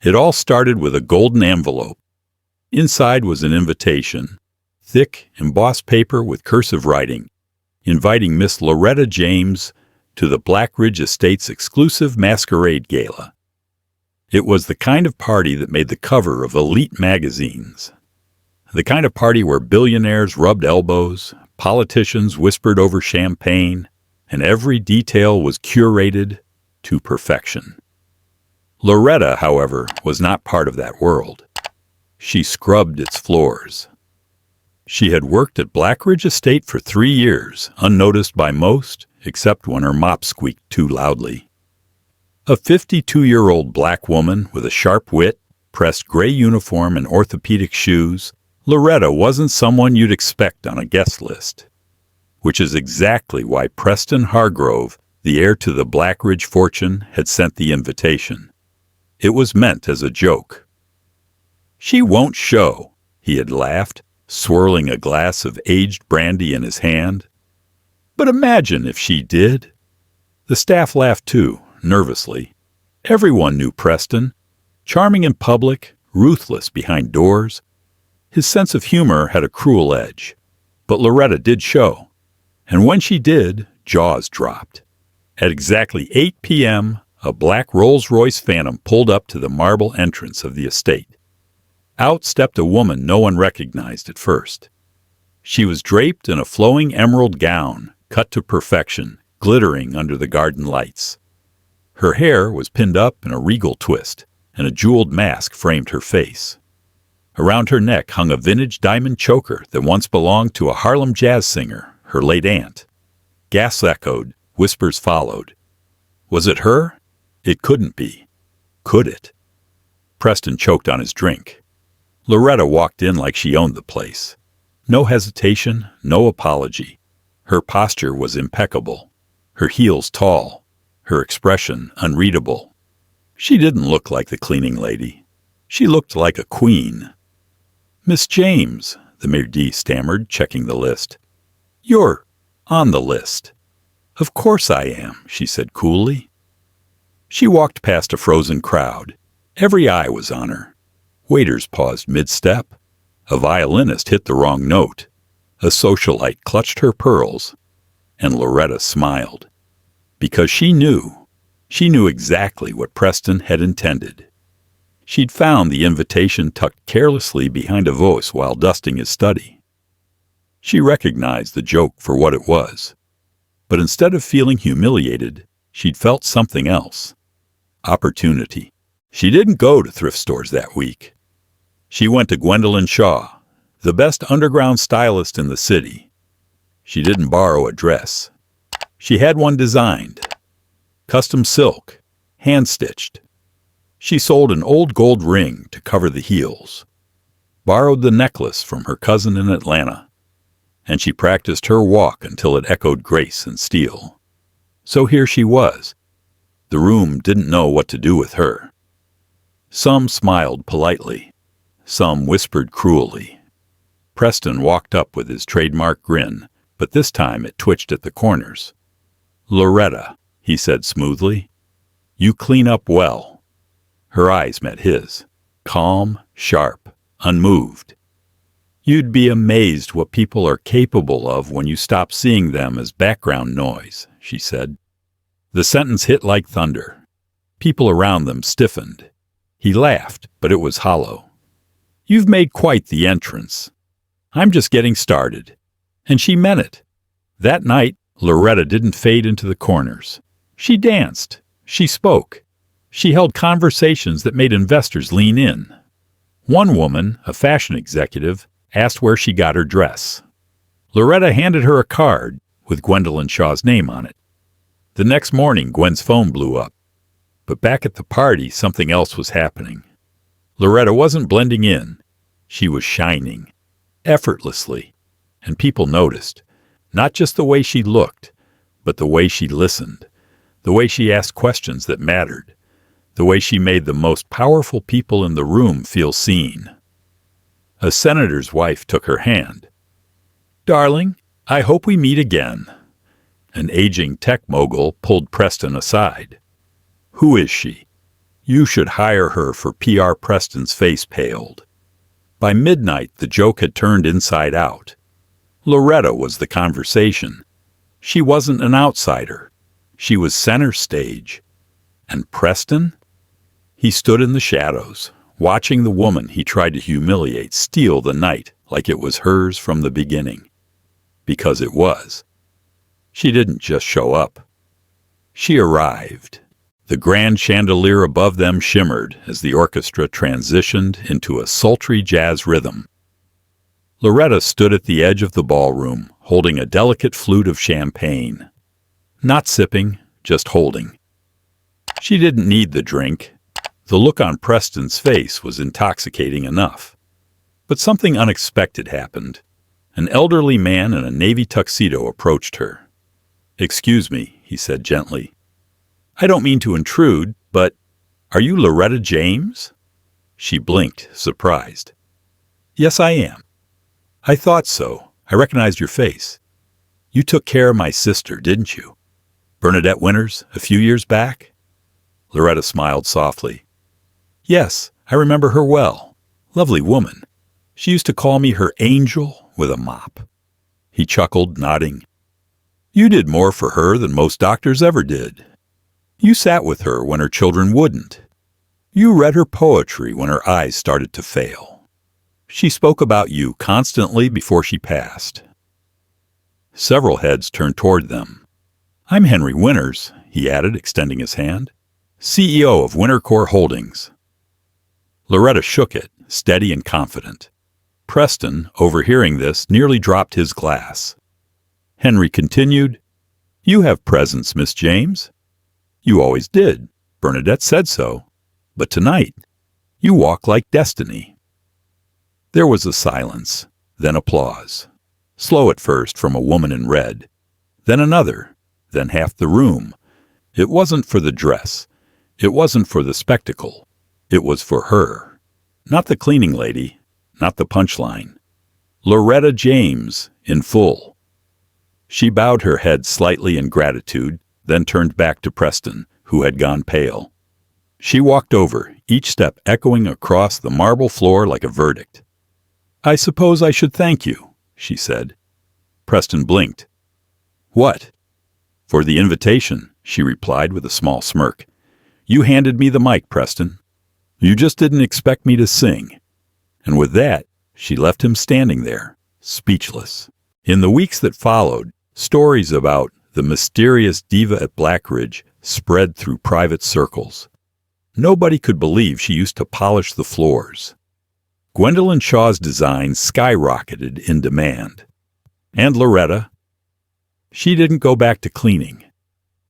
It all started with a golden envelope. Inside was an invitation, thick, embossed paper with cursive writing, inviting Miss Loretta James to the Blackridge Estates exclusive masquerade gala. It was the kind of party that made the cover of elite magazines. The kind of party where billionaires rubbed elbows, politicians whispered over champagne, and every detail was curated to perfection. Loretta, however, was not part of that world. She scrubbed its floors. She had worked at Blackridge Estate for 3 years, unnoticed by most, except when her mop squeaked too loudly. A 52-year-old black woman with a sharp wit, pressed gray uniform and orthopedic shoes, Loretta wasn't someone you'd expect on a guest list. Which is exactly why Preston Hargrove, the heir to the Blackridge fortune, had sent the invitation. It was meant as a joke. "She won't show," he had laughed, swirling a glass of aged brandy in his hand. But imagine if she did. The staff laughed too, nervously. Everyone knew Preston. Charming in public, ruthless behind doors. His sense of humor had a cruel edge. But Loretta did show. And when she did, jaws dropped. At exactly 8 p.m., a black Rolls-Royce Phantom pulled up to the marble entrance of the estate. Out stepped a woman no one recognized at first. She was draped in a flowing emerald gown, cut to perfection, glittering under the garden lights. Her hair was pinned up in a regal twist, and a jeweled mask framed her face. Around her neck hung a vintage diamond choker that once belonged to a Harlem jazz singer, her late aunt. Gasps echoed, whispers followed. Was it her? It couldn't be. Could it? Preston choked on his drink. Loretta walked in like she owned the place. No hesitation, no apology. Her posture was impeccable, her heels tall, her expression unreadable. She didn't look like the cleaning lady. She looked like a queen. "Miss James," the maire stammered, checking the list. "You're on the list." "Of course I am," she said coolly. She walked past a frozen crowd. Every eye was on her. Waiters paused mid-step. A violinist hit the wrong note. A socialite clutched her pearls. And Loretta smiled. Because she knew exactly what Preston had intended. She'd found the invitation tucked carelessly behind a vase while dusting his study. She recognized the joke for what it was. But instead of feeling humiliated, she'd felt something else. Opportunity. She didn't go to thrift stores that week. She went to Gwendolyn Shaw, the best underground stylist in the city. She didn't borrow a dress. She had one designed. Custom silk, hand-stitched. She sold an old gold ring to cover the heels. Borrowed the necklace from her cousin in Atlanta. And she practiced her walk until it echoed grace and steel. So here she was. The room didn't know what to do with her. Some smiled politely. Some whispered cruelly. Preston walked up with his trademark grin, but this time it twitched at the corners. "Loretta," he said smoothly, "you clean up well." Her eyes met his, calm, sharp, unmoved. "You'd be amazed what people are capable of when you stop seeing them as background noise," she said. The sentence hit like thunder. People around them stiffened. He laughed, but it was hollow. "You've made quite the entrance. I'm just getting started." And she meant it. That night, Loretta didn't fade into the corners. She danced. She spoke. She held conversations that made investors lean in. One woman, a fashion executive, asked where she got her dress. Loretta handed her a card with Gwendolyn Shaw's name on it. The next morning, Gwen's phone blew up. But back at the party, something else was happening. Loretta wasn't blending in. She was shining, effortlessly, and people noticed, not just the way she looked, but the way she listened, the way she asked questions that mattered, the way she made the most powerful people in the room feel seen. A senator's wife took her hand. "Darling, I hope we meet again." An aging tech mogul pulled Preston aside. "Who is she?" You should hire her for PR. Preston's face paled. By midnight, the joke had turned inside out. Loretta was the conversation. She wasn't an outsider. She was center stage. And Preston? He stood in the shadows, watching the woman he tried to humiliate steal the night like it was hers from the beginning. Because it was. She didn't just show up. She arrived. The grand chandelier above them shimmered as the orchestra transitioned into a sultry jazz rhythm. Loretta stood at the edge of the ballroom, holding a delicate flute of champagne. Not sipping, just holding. She didn't need the drink. The look on Preston's face was intoxicating enough. But something unexpected happened. An elderly man in a navy tuxedo approached her. "Excuse me," he said gently. "I don't mean to intrude, but are you Loretta James?" She blinked, surprised. "Yes, I am." "I thought so. I recognized your face. You took care of my sister, didn't you? Bernadette Winters, a few years back?" Loretta smiled softly. "Yes, I remember her well. Lovely woman. She used to call me her angel with a mop." He chuckled, nodding. "You did more for her than most doctors ever did. You sat with her when her children wouldn't. You read her poetry when her eyes started to fail. She spoke about you constantly before she passed." Several heads turned toward them. "I'm Henry Winters," he added, extending his hand. "CEO of Wintercore Holdings." Loretta shook it, steady and confident. Preston, overhearing this, nearly dropped his glass. Henry continued, "You have presence, Miss James. You always did. Bernadette said so. But tonight, you walk like destiny." There was a silence, then applause. Slow at first from a woman in red, then another, then half the room. It wasn't for the dress. It wasn't for the spectacle. It was for her. Not the cleaning lady, not the punchline. Loretta James, in full. She bowed her head slightly in gratitude, then turned back to Preston, who had gone pale. She walked over, each step echoing across the marble floor like a verdict. "I suppose I should thank you," she said. Preston blinked. "What?" "For the invitation," she replied with a small smirk. "You handed me the mic, Preston. You just didn't expect me to sing." And with that, she left him standing there, speechless. In the weeks that followed, stories about the mysterious diva at Blackridge spread through private circles. Nobody could believe she used to polish the floors. Gwendolyn Shaw's designs skyrocketed in demand. And Loretta? She didn't go back to cleaning.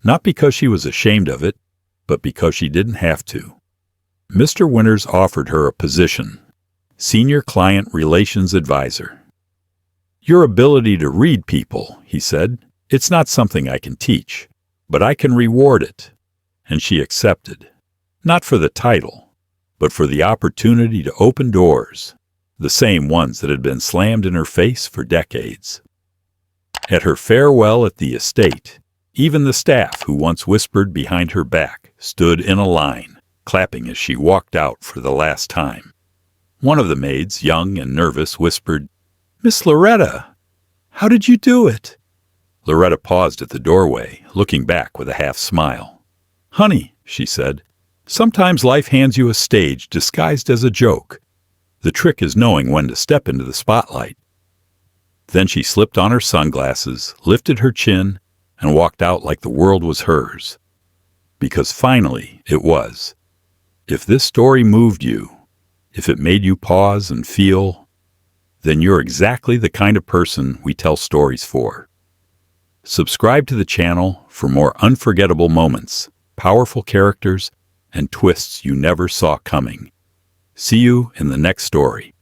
Not because she was ashamed of it, but because she didn't have to. Mr. Winters offered her a position, Senior Client Relations Advisor. "Your ability to read people," he said, "it's not something I can teach, but I can reward it." And she accepted. Not for the title, but for the opportunity to open doors, the same ones that had been slammed in her face for decades. At her farewell at the estate, even the staff who once whispered behind her back stood in a line, clapping as she walked out for the last time. One of the maids, young and nervous, whispered, "Miss Loretta, how did you do it?" Loretta paused at the doorway, looking back with a half smile. "Honey," she said, "sometimes life hands you a stage disguised as a joke. The trick is knowing when to step into the spotlight." Then she slipped on her sunglasses, lifted her chin, and walked out like the world was hers. Because finally it was. If this story moved you, if it made you pause and feel, then you're exactly the kind of person we tell stories for. Subscribe to the channel for more unforgettable moments, powerful characters, and twists you never saw coming. See you in the next story.